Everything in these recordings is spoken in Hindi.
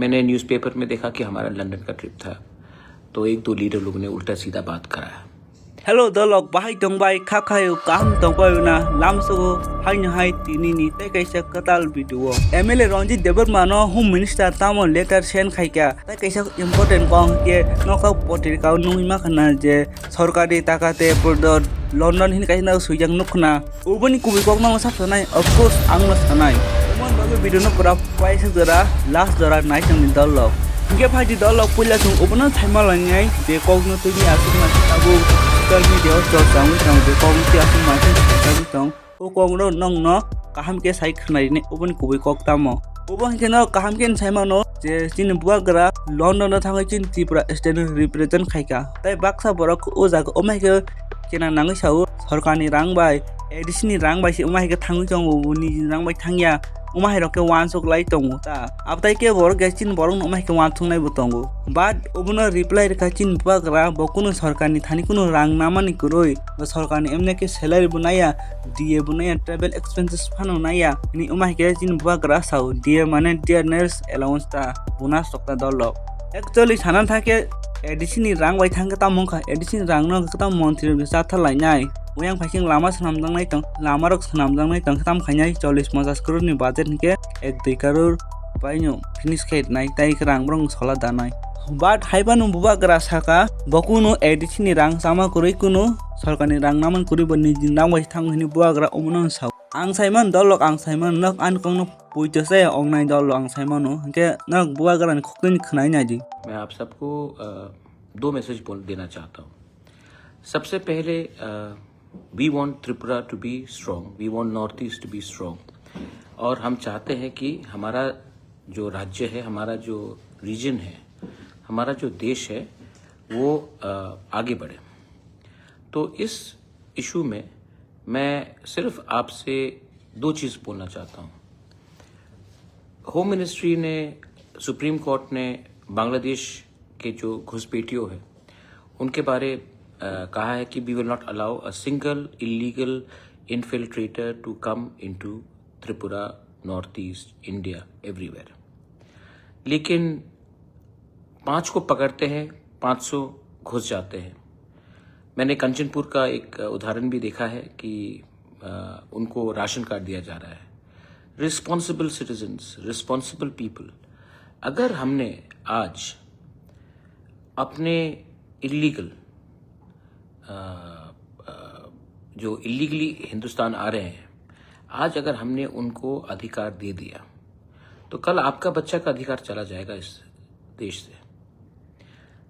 मैंने न्यूज़पेपर में देखा कि हमारा लंदन का ट्रिप था, तो एक दो लीडर लोगों ने उल्टा सीधा बात कराया। Hello dolok bahai tongbai khakhayu kaham tongbai na lamsugo hainu hai tinini te kaisa katal video MLA Ranjit Debarmano Home Minister tamo letter send khaika te kaisa important kong ke noka potrika nuima khana je sarkari takate bordor London hin kaisa sujang nukna ubani kubi kok na sap sanai of course angla sanai mon babe video no kora paisa jara last jara night ng dolok Hingga pagi dolok pula tung ubana thaima langai de kok no tuni asuk na tabu social media cho sang tang de kong ti asuk ma sang tang o kong ro nong no kaham ke sai khnai ne ubani kubi kok tamo ubang ke no kaham ke sai ma no je chin buwa gra London na thangai chin Tripura state represent khaika tai baksa borok o jaga o mai ke kena nangai sau sarkani rang bai edisini rang bai si o mai ke thangu chong ubuni rang bai thangya umai roke wan sok lai tongu ta aptai ke bor gachin borong umai ke wan thung nai butongu but obuno reply rekha chin bagra bokunu sarkani thani kunu rang namani kuroi ba sarkani emne ke salary bunaya DA bunaya travel expenses phano naya ni umai ke chin bagra sau DA mane dear nurse allowance ta bonus tokta dolok actually sanan thake edisini rang bai thang ta mongkha edisini rang no ta monthly sa thalai nai Uyang pasing lama senamdang nai tang lama rok senamdang nai tang tam khanyai 40-50 crore ni budget ke 1-2 crore painyo finish kait nai tai krang brong sola danai but haibanu buba grasa ka bokunu edisini rang sama kuroi kunu sarkani rang naman kuri bani jindang bai thang hini buba gra umunon sau ang saiman dolok ang saiman nak an kong no puito se ong nai dolok ang saiman no ke nak buba gra ni khokni khnai nai ji मैं आप सबको दो मैसेज बोल देना चाहता हूँ। सबसे पहले we want Tripura to be strong, we want north east to be strong, और हम चाहते हैं कि हमारा जो राज्य है, हमारा जो रीजन है, हमारा जो देश है वो आगे बढ़े। तो इस इशू में मैं सिर्फ आपसे दो चीज़ बोलना चाहता हूँ। होम मिनिस्ट्री ने, सुप्रीम कोर्ट ने बांग्लादेश के जो घुसपैठियों है उनके बारे कहा है कि we will not allow a single illegal infiltrator to come into Tripura, north east India, everywhere. लेकिन 5 को पकड़ते हैं, 500 घुस जाते हैं। मैंने कंचनपुर का एक उदाहरण भी देखा है कि उनको राशन कार्ड दिया जा रहा है। रिस्पॉन्सिबल सिटीजन्स, रिस्पॉन्सिबल पीपल, अगर हमने आज अपने इलीगल जो इलीगली हिंदुस्तान आ रहे हैं, आज अगर हमने उनको अधिकार दे दिया तो कल आपका बच्चा का अधिकार चला जाएगा इस देश से।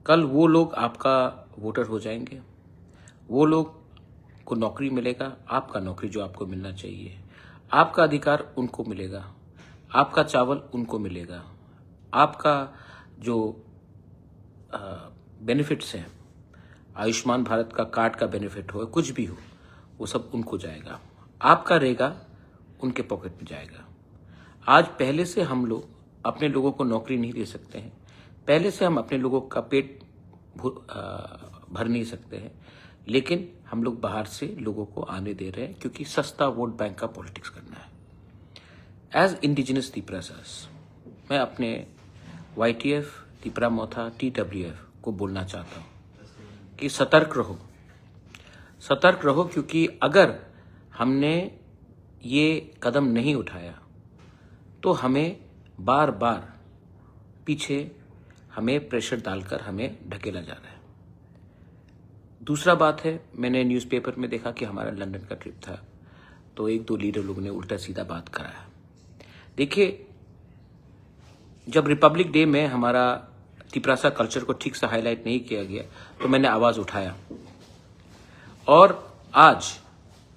कल वो लोग आपका वोटर हो जाएंगे, वो लोग को नौकरी मिलेगा, आपका नौकरी जो आपको मिलना चाहिए, आपका अधिकार उनको मिलेगा, आपका चावल उनको मिलेगा, आपका जो बेनिफिट्स हैं, आयुष्मान भारत का कार्ड का बेनिफिट हो, कुछ भी हो, वो सब उनको जाएगा, आपका रहेगा उनके पॉकेट में जाएगा। आज पहले से हम लोग अपने लोगों को नौकरी नहीं दे सकते हैं, पहले से हम अपने लोगों का पेट भर नहीं सकते हैं, लेकिन हम लोग बाहर से लोगों को आने दे रहे हैं क्योंकि सस्ता वोट बैंक का पॉलिटिक्स करना है। एज इंडिजिनस त्रिपुरासास मैं अपने YTF, त्रिपुरा मोथा, TWF को बोलना चाहता हूँ कि सतर्क रहो, क्योंकि अगर हमने ये कदम नहीं उठाया तो हमें बार बार पीछे हमें प्रेशर डालकर हमें ढकेला जा रहा है। दूसरा बात है, मैंने न्यूज़पेपर में देखा कि हमारा लंदन का ट्रिप था, तो एक दो लीडर लोगों ने उल्टा सीधा बात कराया। देखिए, जब रिपब्लिक डे में हमारा त्रिपुरा कल्चर को ठीक से हाईलाइट नहीं किया गया तो मैंने आवाज़ उठाया, और आज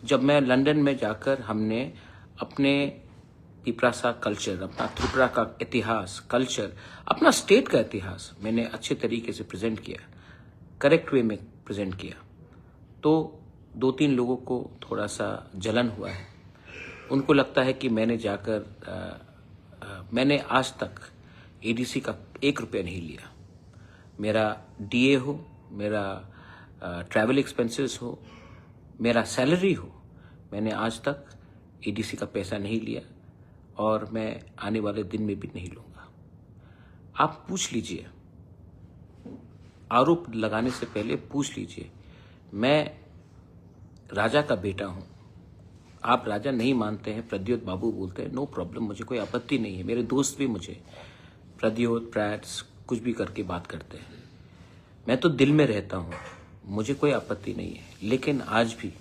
जब मैं लंदन में जाकर हमने अपने त्रिपुरा कल्चर, अपना त्रिपुरा का इतिहास, कल्चर, अपना स्टेट का इतिहास मैंने अच्छे तरीके से प्रेजेंट किया, करेक्ट वे में प्रेजेंट किया, तो 2-3 लोगों को थोड़ा सा जलन हुआ है। उनको लगता है कि मैंने जाकर मैंने आज तक ADC का 1 रुपया नहीं लिया। मेरा DA हो, मेरा ट्रैवल एक्सपेंसेस हो, मेरा सैलरी हो, मैंने आज तक ADC का पैसा नहीं लिया और मैं आने वाले दिन में भी नहीं लूँगा। आप पूछ लीजिए, आरोप लगाने से पहले पूछ लीजिए। मैं राजा का बेटा हूं, आप राजा नहीं मानते हैं, प्रद्योत बाबू बोलते हैं, नो प्रॉब्लम, मुझे कोई आपत्ति नहीं है। मेरे दोस्त भी मुझे प्रद्योत प्रैट्स कुछ भी करके बात करते हैं, मैं तो दिल में रहता हूं, मुझे कोई आपत्ति नहीं है। लेकिन आज भी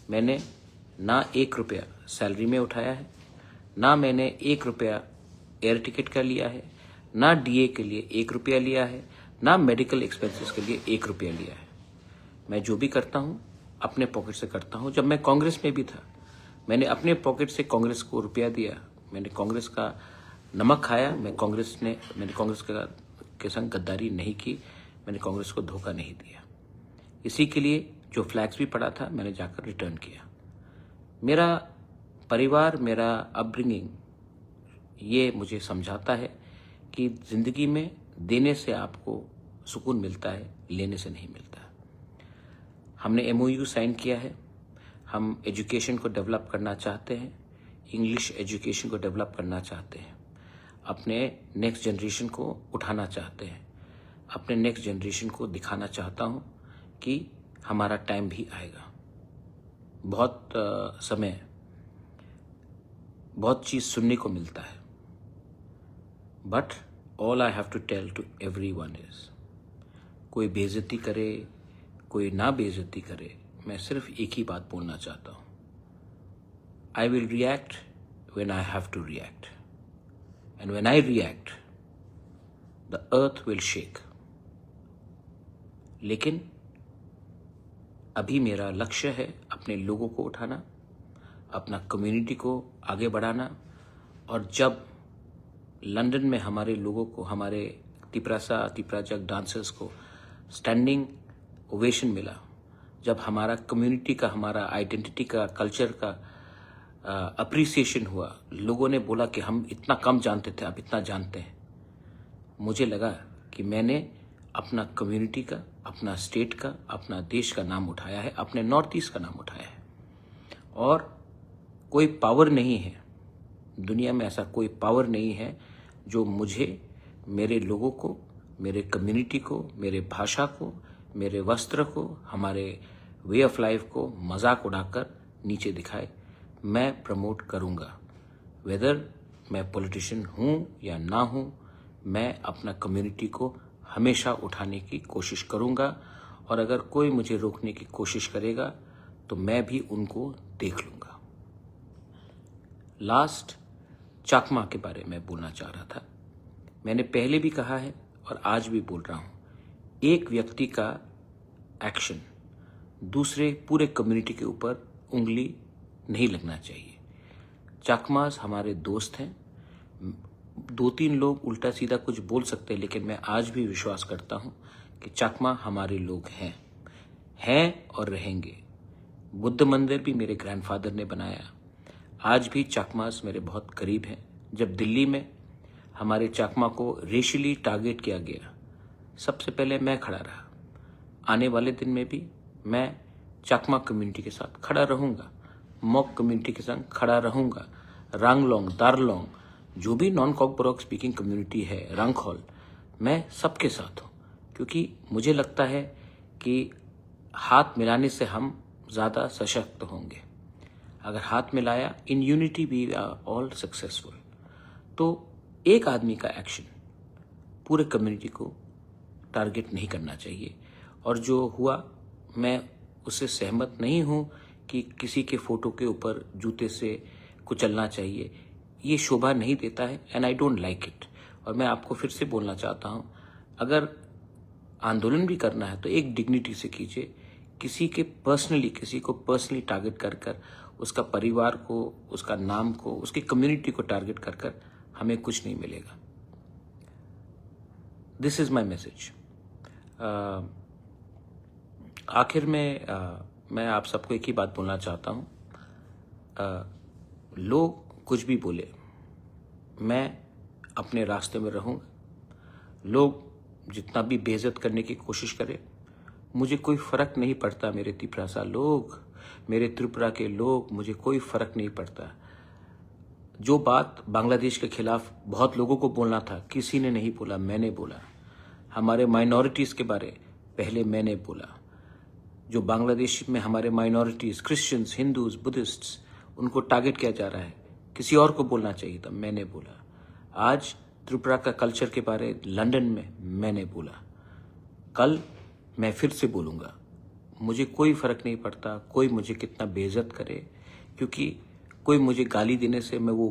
मैंने ना 1 रुपया सैलरी में उठाया है, ना मैंने 1 रुपया एयर टिकट का लिया है, ना डीए के लिए 1 रुपया लिया है, ना मेडिकल एक्सपेंसेस के लिए 1 रुपया लिया है। मैं जो भी करता हूं अपने पॉकेट से करता हूं। जब मैं कांग्रेस में भी था, मैंने अपने पॉकेट से कांग्रेस को रुपया दिया, मैंने कांग्रेस का नमक खाया, मैंने कांग्रेस के संग गद्दारी नहीं की, मैंने कांग्रेस को धोखा नहीं दिया। इसी के लिए जो फ्लैग्स भी पड़ा था मैंने जाकर रिटर्न किया। मेरा परिवार, मेरा अपब्रिंगिंग ये मुझे समझाता है कि जिंदगी में देने से आपको सुकून मिलता है, लेने से नहीं मिलता। हमने MOU साइन किया है, हम एजुकेशन को डेवलप करना चाहते हैं, इंग्लिश एजुकेशन को डेवलप करना चाहते हैं, अपने नेक्स्ट जनरेशन को उठाना चाहते हैं, अपने नेक्स्ट जनरेशन को दिखाना चाहता हूं कि हमारा टाइम भी आएगा। बहुत समय, बहुत चीज सुनने को मिलता है, but all I have to tell to everyone is, कोई बेइज्जती करे, कोई ना बेइज्जती करे, मैं सिर्फ एक ही बात बोलना चाहता हूं, I will react when I have to react, and when I react the earth will shake. लेकिन अभी मेरा लक्ष्य है अपने लोगों को उठाना, अपना कम्युनिटी को आगे बढ़ाना। और जब लंदन में हमारे लोगों को, हमारे तिपराजक डांसर्स को स्टैंडिंग ओवेशन मिला, जब हमारा कम्युनिटी का, हमारा आइडेंटिटी का, कल्चर का अप्रिसिएशन हुआ, लोगों ने बोला कि हम इतना कम जानते थे, अब इतना जानते हैं, मुझे लगा कि मैंने अपना कम्युनिटी का, अपना स्टेट का, अपना देश का नाम उठाया है, अपने नॉर्थ ईस्ट का नाम उठाया है। और कोई पावर नहीं है दुनिया में, ऐसा कोई पावर नहीं है जो मुझे, मेरे लोगों को, मेरे कम्युनिटी को, मेरे भाषा को, मेरे वस्त्र को, हमारे वे ऑफ लाइफ को मजाक उड़ाकर नीचे दिखाए। मैं प्रमोट करूंगा, वेदर मैं पॉलिटिशियन हूं या ना हूं, मैं अपना कम्युनिटी को हमेशा उठाने की कोशिश करूंगा। और अगर कोई मुझे रोकने की कोशिश करेगा तो मैं भी उनको देख लूंगा। लास्ट चकमा के बारे में बोलना चाह रहा था। मैंने पहले भी कहा है और आज भी बोल रहा हूं, एक व्यक्ति का एक्शन दूसरे पूरे कम्युनिटी के ऊपर उंगली नहीं लगना चाहिए। चकमास हमारे दोस्त हैं, 2-3 लोग उल्टा सीधा कुछ बोल सकते हैं, लेकिन मैं आज भी विश्वास करता हूं कि चकमा हमारे लोग हैं और रहेंगे। बुद्ध मंदिर भी मेरे ग्रैंडफादर ने बनाया। आज भी चकमास मेरे बहुत करीब हैं। जब दिल्ली में हमारे चकमा को रेशियली टारगेट किया गया, सबसे पहले मैं खड़ा रहा। आने वाले दिन में भी मैं चकमा कम्युनिटी के साथ खड़ा रहूंगा, मॉक कम्युनिटी के साथ खड़ा रहूंगा, रांगलोंग, दारलोंग, जो भी नॉन कॉकबोरोक स्पीकिंग कम्युनिटी है, रंगखोल, मैं सबके साथ हूं, क्योंकि मुझे लगता है कि हाथ मिलाने से हम ज्यादा सशक्त होंगे। अगर हाथ मिलाया, in unity we are all successful. तो एक आदमी का एक्शन पूरे कम्युनिटी को टारगेट नहीं करना चाहिए। और जो हुआ, मैं उससे सहमत नहीं हूं कि किसी के फोटो के ऊपर जूते से कुचलना चाहिए, ये शोभा नहीं देता है, and I don't like it. और मैं आपको फिर से बोलना चाहता हूं, अगर आंदोलन भी करना है तो एक डिग्निटी से कीजिए। किसी को पर्सनली टारगेट कर उसका परिवार को, उसका नाम को, उसकी कम्युनिटी को टारगेट कर हमें कुछ नहीं मिलेगा। This is my message. आखिर में मैं आप सबको एक ही बात बोलना चाहता हूं, लोग कुछ भी बोले, मैं अपने रास्ते में रहूंगा। लोग जितना भी बेइज्जत करने की कोशिश करें, मुझे कोई फर्क नहीं पड़ता। मेरे त्रिपुरा लोग, मेरे त्रिपुरा के लोग, मुझे कोई फर्क नहीं पड़ता। जो बात बांग्लादेश के खिलाफ बहुत लोगों को बोलना था, किसी ने नहीं बोला, मैंने बोला। हमारे माइनॉरिटीज़ के बारे पहले मैंने बोला। जो बांग्लादेश में हमारे माइनॉरिटीज़, क्रिश्चियंस, हिंदूज, बुद्धिस्ट्स, उनको टारगेट किया जा रहा है, किसी और को बोलना चाहिए था, मैंने बोला। आज त्रिपुरा का कल्चर के बारे लंदन में मैंने बोला। कल मैं फिर से बोलूँगा। मुझे कोई फ़र्क नहीं पड़ता कोई मुझे कितना बेइज्जत करे, क्योंकि कोई मुझे गाली देने से मैं वो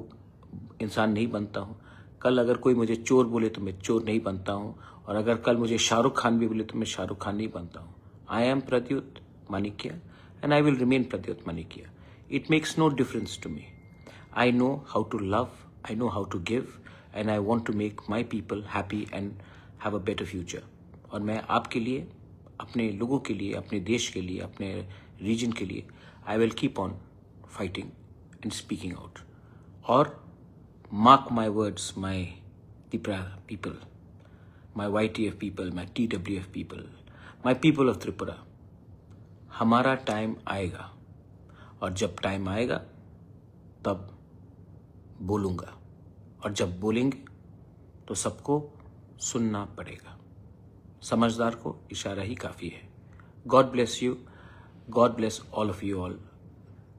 इंसान नहीं बनता हूँ। कल अगर कोई मुझे चोर बोले तो मैं चोर नहीं बनता हूँ, और अगर कल मुझे शाहरुख खान भी बोले तो मैं शाहरुख खान नहीं बनता हूँ। I am Pradyot Manikya and I will remain Pradyot Manikya. It makes no difference to me. I know how to love, I know how to give, and I want to make my people happy and have a better future. और मैं आपके लिए, अपने लोगों के लिए, अपने देश के लिए, अपने रीजन के लिए I will keep on fighting and speaking out. और mark my words, my Tripura people, my YTF people, my TWF people, my people of Tripura, हमारा टाइम आएगा। और जब टाइम आएगा तब बोलूँगा, और जब बोलेंगे तो सबको सुनना पड़ेगा। समझदार को इशारा ही काफ़ी है। God bless you, God bless all of you all.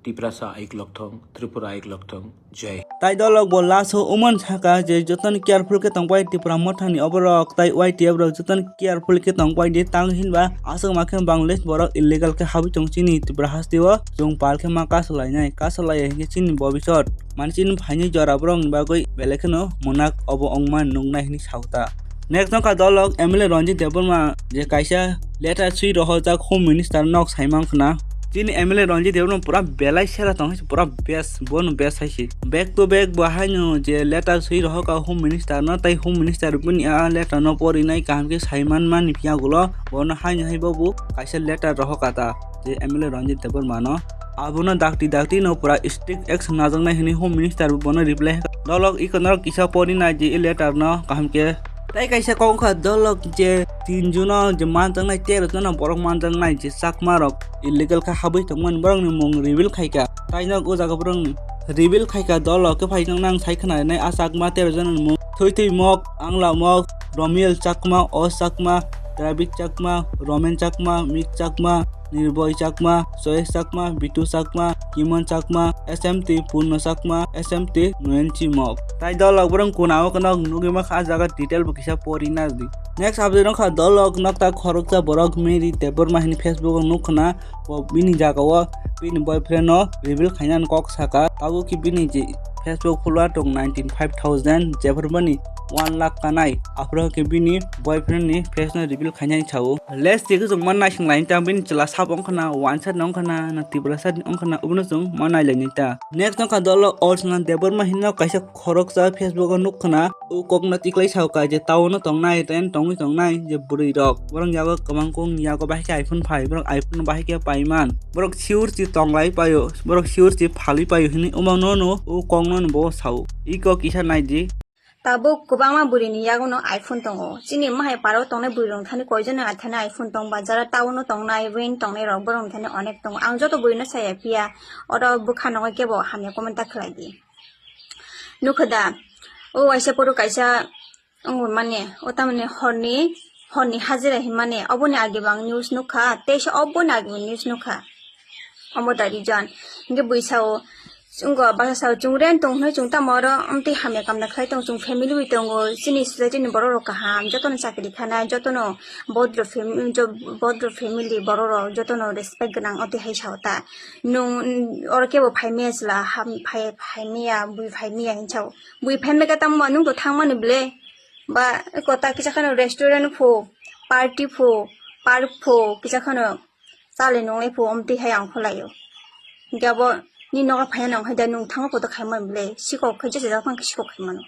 Tiprasa आइक लॉकथोंग, त्रिपुरा आइक लॉकथोंग, जय। ताई दलक बो लासो उमन छाका जे जतन केयरफुल के तंगबाय त्रिपुरा मथानि अबरक ताई YTF रक जतन केयरफुल के तंगबाय दे तांग हिनबा आसक माखे बांग्लादेश बरक इलीगल के हाबि चंगचिनि त्रिपुरा हास्तिव जों पाल के मा कासलायनाय कासलाय के चिनि बबिसर मानसिन फाइनि जरा ब्रंग बागै बेलेखनो मोनाक अब अंगमा नंगनाय हिनि साउता। नेक्स्ट नका दलक MLA रंजित देबरमा जे काइसा लेटा सुइ रहजाक होम मिनिस्टर नक साइमांखना जिनि MLA रंजित देबरमा पूरा बेलाय सेरा तंग पूरा बेस्ट बोन बेस्ट हाइसि बैक टू बैक बाहायनो जे लेटा सुइ रहका होम मिनिस्टर न ताइ होम मिनिस्टर बुनि आ लेटा न परिनाय काम के साइमान मानि पिया गुलो बोन हाइन हाइ बाबू काइसा लेटा रहका ता जे MLA रंजित देबरमा न आबुना दाक्ति न पूरा स्ट्रिक्ट एक्शन नाजंनाय हिनि होम मिनिस्टर बन रिप्लाई दलक इकनर किसा परिनाय जे लेटर न काम के ताई काइसा कौखा दलक जे 3 जुन जे मानजंनाय 13 जन बरक मानजंनाय जे साकमारक इलीगल का हाबै तंगमन बरंनि मुं रिवील खाइका ताइनक उजागा बरंनि रिवील खाइका दलक के फाइजों नां साइखनानै आसाकमा 13 जन मुं थैथै मक आंला मक रमिल चाकमा अ चाकमा द्राविड चाकमा रोमेन चाकमा मिक चाकमा निर्भय चाकमा सोहेश चाकमा बिटू चाकमा किमन चाकमा SMT पूर्ण चाकमा SMT नयनची मक ताई दलक बरं कुनाव कनक नुगेमा खा जागा डिटेल बकिसा परिना दि नेक्स्ट अपडेट नखा दलक नक्ता खरकचा बरक मेरी तेबर माहिनी फेसबुक नुखना व बिनि जागाव बिनि बॉयफ्रेंड रिवील खाइनान कक साका तागु कि बिनि जे फेसबुक फॉलोअर दं 95,000 जेफरबनि 1 लाख कानाय आफ्रो के बिनि बॉयफ्रेंड नि फेसना रिवील खाइनाय छाव लेस जेगो जों मान नाइसिं लाइन ता बिनि चला साब अंखना वन साइड नंखना न तिब्रा साइड अंखना उबनो जों मान नाइलायनि ता नेक्स्ट नखा दलक अर्चना देबर माहिना काइसा खरकचा फेसबुक नुखना उ ककना तिक्लै सावका जे टाउन तंगनाय रेन तंगनाय जे बुरै रक बरं यागो कमांगकं यागो बाहिके आईफोन 5 बरं आईफोन बाहिके पाइमान बरं सिउर चि तंगलाय पायो बरं सिउर चि फालि पायो हिनि उमावनो नो उ कंगनो बो साव इको किसा नाइदि ताबो गोबांमा बुरिनि यागोनो आईफोन दंगो चिनि माहाय पारो तंनाय बुरिरं थानि कयजन आथाना आईफोन दं बाजारा टाउन तंनाय वेन तंनाय रक बरं थानि अनेक दं आं जतो बुरिनो साया पिया अर बुखानो केबो हाने कमेन्ट खालायदि नुखदा ओ आइसा परो काइसा अंगु माने ओ तामाने हरनि हाजिरा हि माने अबोनि आगेबां न्यूज नुखा तेस अबोनि आगे न्यूज नुखा अमदारि जान इंगे बैसाओ जोंगो बासाव जुंरेन तंगनो जुंता मर अमति हामे कामना खाय तंग जुं फैमिली wi तंगो सिनि सोसाइटी नि बरो काहाम जतन चाकरी खाना जतन भद्र फैमिली बरो जतन रेस्पेक्ट गनां अति हाय सावता नु और केबो फाइमेसला हाम फाइमिया बुइ फाइमिया हिंसाव बुइ फाइमे का तम मनु तो थांगमाने ब्ले बा कता किसाखानो रेस्टुरेंट फो पार्टी फो पार्क फो किसाखानो चाले नंगले फो अमति हाय आं फलायो गाबो नि नगा फायना हायदा नु थांगा पद खायमान ब्ले सिको खैजे जा फां सिको खायमानो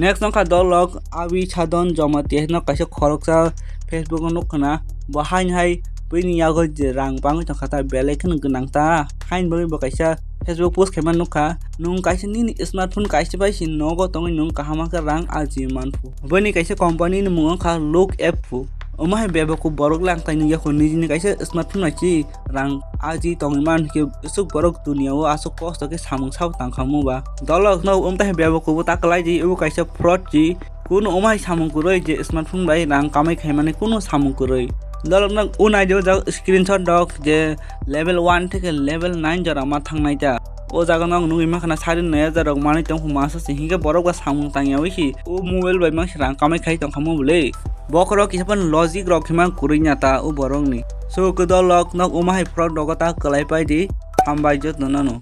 नेक्स्ट नखा दलक आबि छादन जमाते न काइसा खरकचा फेसबुक नुखना बहाइन हाय बैनि यागो जे रां बांगै तखता बेलेखन गनांता हाइन बगै बकाइसा फेसबुक पोस्ट खायमान नुखा नुं काइसा नि स्मार्टफोन काइसा बाइसि नगो तंगै नुं काहामा का रां आजि मानफु बैनि काइसा कंपनी नि मुंग खा लुक एप फु Umah beba ku borok lang tani ya ko niji ni kaisa smartphone na chi rang aji tongman ke isuk borok dunia o asuk cost ke samung sau tang khamu ba dolok no umta beba ku ta kalai ji u kaisa fraud ji kuno umah samung ku roi je smartphone bai rang kamai khai mane kuno samung ku roi dolok nang unai jo screenshot dok je level 1 থেকে level 9 jara ma thangnai ja o jaga nang nungi makhana sarin naya jarok mani tong masa se hinga borok ba samung tang yawi hi o mobile bai mang rang kamai khai tong khamu bole bokro kisapan logic rok khima kurinya ta o borok ni so ko dolok nok umah fraud dogata kalai pai di hambai jot nanano